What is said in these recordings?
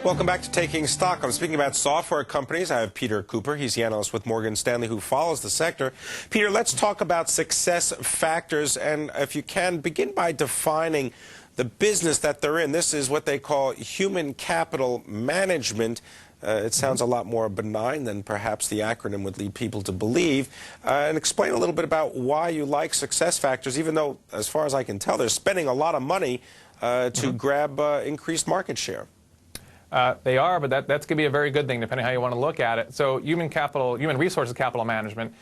Welcome back to Taking Stock. I'm speaking about software companies. I have Peter Cooper. He's the analyst with Morgan Stanley who follows the sector. Peter, let's talk about SuccessFactors. And if you can, begin by defining the business that they're in. This is what they call human capital management. It sounds a lot more benign than perhaps the acronym would lead people to believe. And explain a little bit about why you like SuccessFactors, even though, as far as I can tell, they're spending a lot of money to grab increased market share. They are, but that's going to be a very good thing, depending on how you want to look at it. So human resources capital management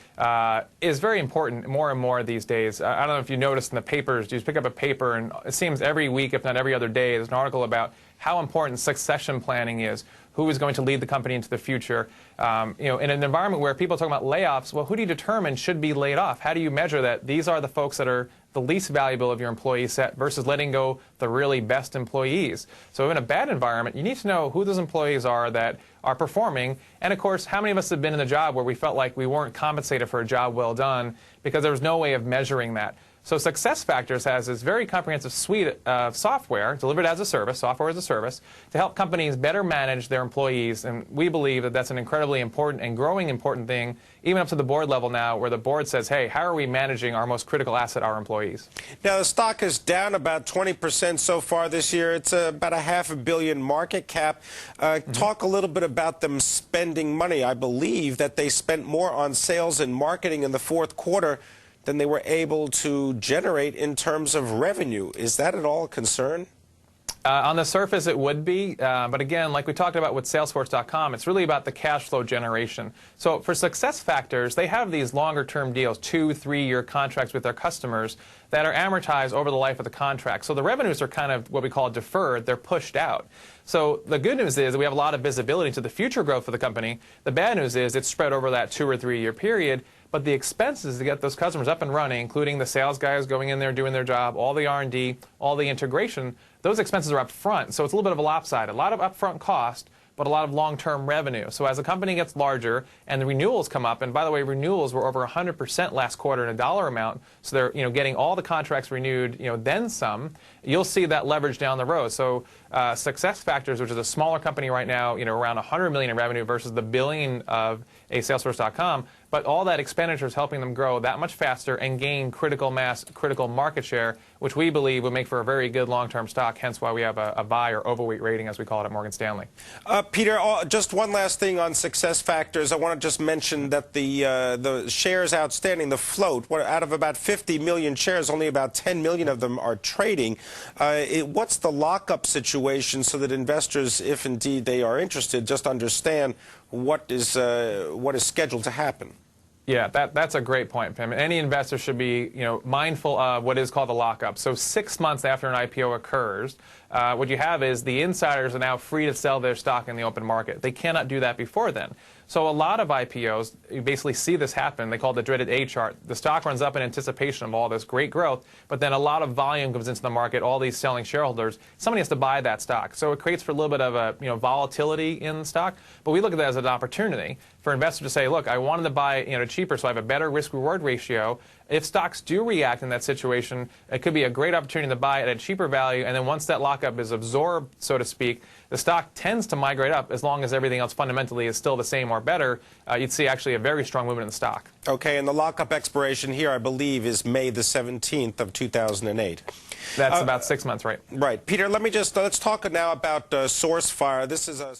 is very important more and more these days. I don't know if you noticed in the papers, you just pick up a paper, and it seems every week, if not every other day, there's an article about how important succession planning is, who is going to lead the company into the future. In an environment where people are talking about layoffs, well, who do you determine should be laid off? How do you measure that these are the folks that are the least valuable of your employee set versus letting go the really best employees? So in a bad environment, you need to know who those employees are that are performing. And of course, how many of us have been in a job where we felt like we weren't compensated for a job well done because there was no way of measuring that? So SuccessFactors has this very comprehensive suite of software delivered as a service, software as a service, to help companies better manage their employees. And we believe that that's an incredibly important and growing important thing, even up to the board level now, where the board says, hey, how are we managing our most critical asset, our employees? Now, the stock is down about 20% so far this year. It's about a $500 million market cap. Talk a little bit about them spending money. I believe that they spent more on sales and marketing in the fourth quarter than they were able to generate in terms of revenue. Is that at all a concern? On the surface, it would be. But again, like we talked about with Salesforce.com, it's really about the cash flow generation. So for SuccessFactors, they have these longer-term deals, 2-3-year contracts with their customers that are amortized over the life of the contract. So the revenues are kind of what we call deferred. They're pushed out. So the good news is that we have a lot of visibility to the future growth of the company. The bad news is it's spread over that 2 or 3 year period. But the expenses to get those customers up and running, including the sales guys going in there doing their job, all the R&D, all the integration, those expenses are up front. So it's a little bit of a lopsided. A lot of upfront cost, but a lot of long-term revenue. So as the company gets larger and the renewals come up, and by the way, renewals were over 100% last quarter in a dollar amount, so they're getting all the contracts renewed, then some, you'll see that leverage down the road. So SuccessFactors, which is a smaller company right now, around $100 million in revenue versus the $1 billion of a Salesforce.com, but all that expenditure is helping them grow that much faster and gain critical mass, critical market share, which we believe would make for a very good long-term stock, hence why we have a buy or overweight rating, as we call it at Morgan Stanley. Peter, just one last thing on SuccessFactors. I want to just mention that the shares outstanding, the float, out of about 50 million shares, only about 10 million of them are trading. What's the lockup situation so that investors, if indeed they are interested, just understand what is scheduled to happen? Yeah, that's a great point, Pim. Any investor should be, mindful of what is called the lockup. So 6 months after an IPO occurs, what you have is the insiders are now free to sell their stock in the open market. They cannot do that before then. So a lot of IPOs, you basically see this happen. They call it the dreaded A chart. The stock runs up in anticipation of all this great growth, but then a lot of volume comes into the market, all these selling shareholders. Somebody has to buy that stock. So it creates for a little bit of a volatility in the stock. But we look at that as an opportunity for investors to say, look, I wanted to buy cheaper so I have a better risk-reward ratio. If stocks do react in that situation, it could be a great opportunity to buy at a cheaper value, and then once that lockup is absorbed, so to speak, the stock tends to migrate up as long as everything else fundamentally is still the same or better. You'd see actually a very strong movement in the stock. Okay, and the lockup expiration here, I believe, is May the 17th of 2008. That's about 6 months, right? Right. Peter, let's talk now about SourceFire. This is a